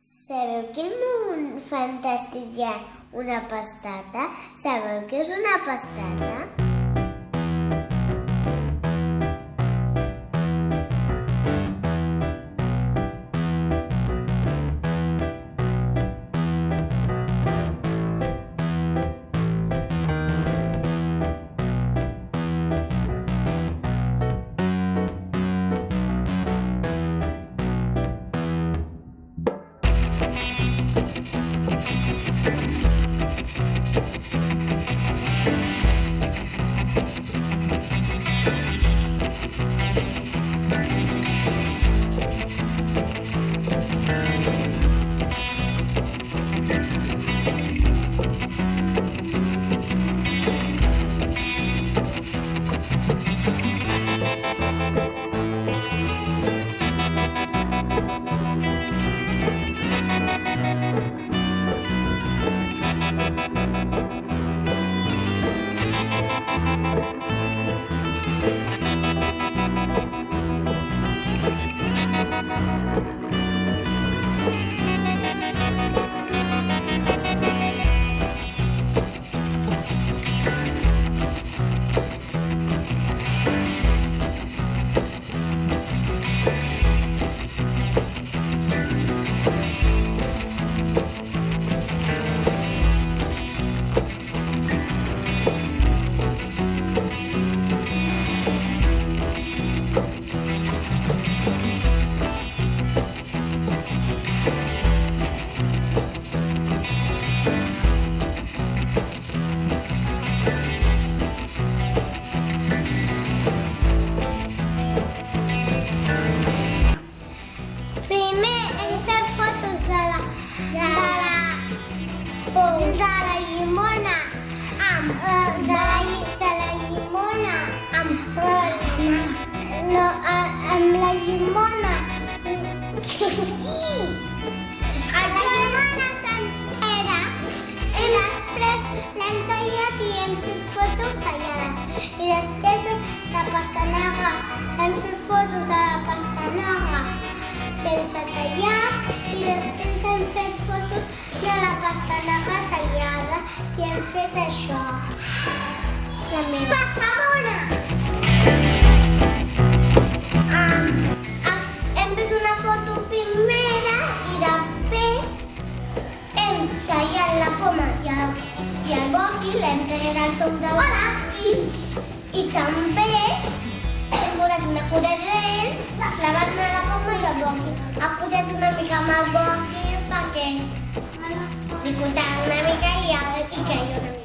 Sabeu que al món fantàstic hi ha una pastata? Sabeu què és una pastata? Amb la llimona. Sí! La llimona sencera. I després l'hem tallat i hem fet fotos tallades. I després la pastanaga. Hem fet fotos de la pastanaga sense tallar. I després hem fet fotos de la pastanaga tallada. I hem fet això. La meva. Badalona! Hem fet una foto primera i després hem tallat la poma i el boqui, l'hem tallat al tom de bola i també hem posat una curadera, la banda de la poma i el boqui. Ha posat una mica amb el boqui perquè li costava una mica i que hi ha una mica.